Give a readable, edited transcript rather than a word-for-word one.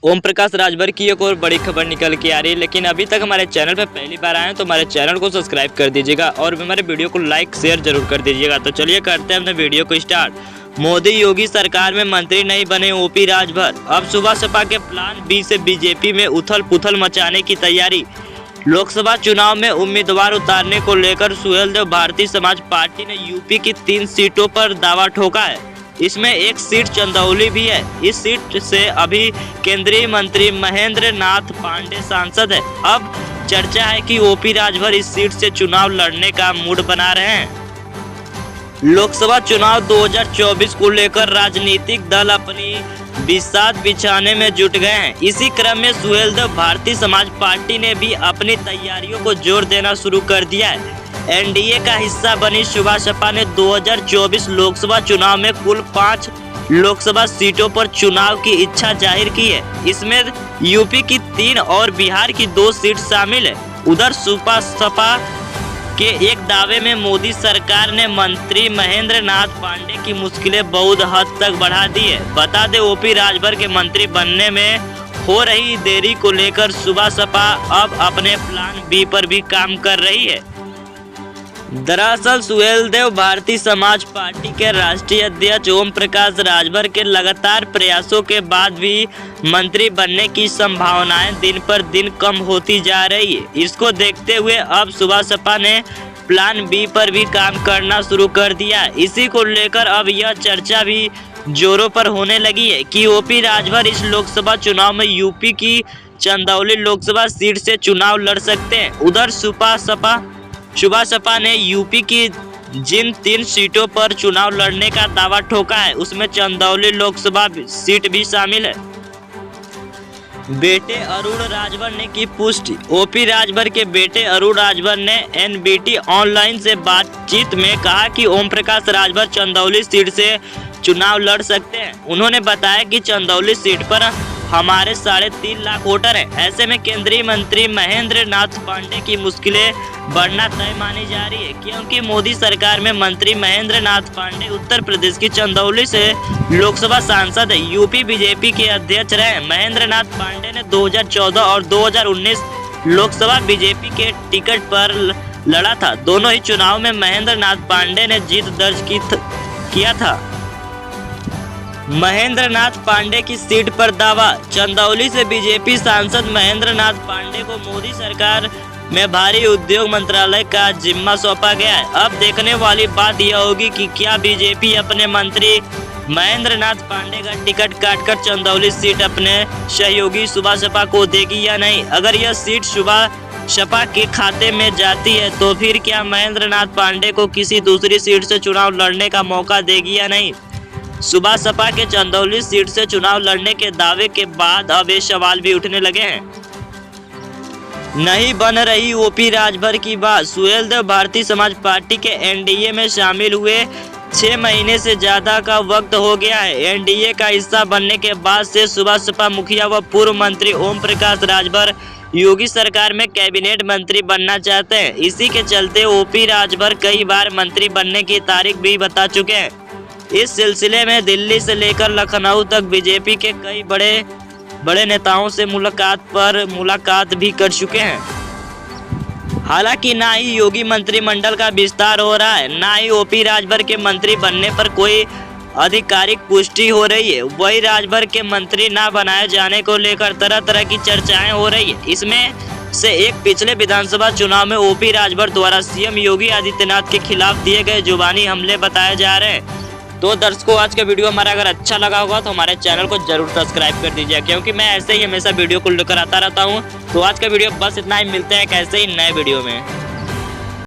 ओम प्रकाश राजभर की एक और बड़ी खबर निकल के आ रही है, लेकिन अभी तक हमारे चैनल पर पहली बार आए हैं तो हमारे चैनल को सब्सक्राइब कर दीजिएगा और हमारे वीडियो को लाइक शेयर जरूर कर दीजिएगा। तो चलिए करते हैं अपने वीडियो को स्टार्ट। मोदी योगी सरकार में मंत्री नहीं बने ओपी राजभर, अब सुबह सपा के प्लान बी से बीजेपी में उथल पुथल मचाने की तैयारी। लोकसभा चुनाव में उम्मीदवार उतारने को लेकर सुहेलदेव भारतीय समाज पार्टी ने यूपी की 3 सीटों पर दावा ठोका है। इसमें एक सीट चंदौली भी है। इस सीट से अभी केंद्रीय मंत्री महेंद्र नाथ पांडे सांसद है। अब चर्चा है कि ओपी राजभर इस सीट से चुनाव लड़ने का मूड बना रहे हैं। लोकसभा चुनाव 2024 को लेकर राजनीतिक दल अपनी बिसात बिछाने में जुट गए हैं। इसी क्रम में सुहेलदेव भारतीय समाज पार्टी ने भी अपनी तैयारियों को जोर देना शुरू कर दिया है। एनडीए का हिस्सा बनी सुबह सपा ने 2024 लोकसभा चुनाव में कुल 5 लोकसभा सीटों पर चुनाव की इच्छा जाहिर की है। इसमें यूपी की 3 और बिहार की 2 सीट शामिल है। उधर सुबह सपा के एक दावे में मोदी सरकार ने मंत्री महेंद्र नाथ पांडे की मुश्किलें बहुत हद तक बढ़ा दी है। बता दें, ओपी राजभर के मंत्री बनने में हो रही देरी को लेकर सुबह सपा अब अपने प्लान बी पर भी काम कर रही है। दरअसल सुहेलदेव भारतीय समाज पार्टी के राष्ट्रीय अध्यक्ष ओम प्रकाश राजभर के लगातार प्रयासों के बाद भी मंत्री बनने की संभावनाएं दिन पर दिन कम होती जा रही है। इसको देखते हुए अब सुबह सपा ने प्लान बी पर भी काम करना शुरू कर दिया। इसी को लेकर अब यह चर्चा भी जोरों पर होने लगी है कि ओपी राजभर इस लोकसभा चुनाव में यूपी की चंदौली लोकसभा सीट से चुनाव लड़ सकते हैं। उधर सुबह सपा ने यूपी की जिन 3 सीटों पर चुनाव लड़ने का दावा ठोका है, उसमें चंदौली लोकसभा सीट भी शामिल है। बेटे अरुण राजभर ने की पुष्टि। ओपी राजभर के बेटे अरुण राजभर ने एनबीटी ऑनलाइन से बातचीत में कहा कि ओम प्रकाश राजभर चंदौली सीट से चुनाव लड़ सकते हैं। उन्होंने बताया कि चंदौली सीट पर हमारे 3.5 लाख वोटर हैं। ऐसे में केंद्रीय मंत्री महेंद्र नाथ पांडे की मुश्किलें बढ़ना तय मानी जा रही है, क्योंकि मोदी सरकार में मंत्री महेंद्र नाथ पांडे उत्तर प्रदेश की चंदौली से लोकसभा सांसद है। यूपी बीजेपी के अध्यक्ष रहे महेंद्र नाथ पांडे ने 2014 और 2019 लोकसभा बीजेपी के टिकट पर लड़ा था। दोनों ही चुनाव में महेंद्र नाथ पांडे ने जीत दर्ज किया था। महेंद्र नाथ पांडे की सीट पर दावा। चंदौली से बीजेपी सांसद महेंद्र नाथ पांडे को मोदी सरकार में भारी उद्योग मंत्रालय का जिम्मा सौंपा गया है। अब देखने वाली बात यह होगी कि क्या बीजेपी अपने मंत्री महेंद्र नाथ पांडे का टिकट काटकर चंदौली सीट अपने सहयोगी सुबह सपा को देगी या नहीं। अगर यह सीट सुबह सपा के खाते में जाती है तो फिर क्या महेंद्र नाथ पांडे को किसी दूसरी सीट से चुनाव लड़ने का मौका देगी या नहीं। सुबह सपा के चंदौली सीट से चुनाव लड़ने के दावे के बाद अब ये सवाल भी उठने लगे हैं। नहीं बन रही ओपी राजभर की बात। सुहेलदेव भारतीय समाज पार्टी के एनडीए में शामिल हुए 6 महीने से ज्यादा का वक्त हो गया है। एनडीए का हिस्सा बनने के बाद से सुबह सपा मुखिया व पूर्व मंत्री ओम प्रकाश राजभर योगी सरकार में कैबिनेट मंत्री बनना चाहते हैं। इसी के चलते ओपी राजभर कई बार मंत्री बनने की तारीख भी बता चुके हैं। इस सिलसिले में दिल्ली से लेकर लखनऊ तक बीजेपी के कई बड़े नेताओं से मुलाकात भी कर चुके हैं। हालांकि ना ही योगी मंत्रिमंडल का विस्तार हो रहा है, ना ही ओपी राजभर के मंत्री बनने पर कोई आधिकारिक पुष्टि हो रही है। वही राजभर के मंत्री ना बनाए जाने को लेकर तरह तरह की चर्चाएं हो रही है। इसमें से एक पिछले विधानसभा चुनाव में ओपी राजभर द्वारा सीएम योगी आदित्यनाथ के खिलाफ दिए गए जुबानी हमले बताए जा रहे हैं। तो दर्शकों, आज का वीडियो हमारा अगर अच्छा लगा होगा तो हमारे चैनल को जरूर सब्सक्राइब कर दीजिए, क्योंकि मैं ऐसे ही हमेशा वीडियो को लेकर आता रहता हूँ। तो आज का वीडियो बस इतना ही, मिलते हैं एक ऐसे ही नए वीडियो में।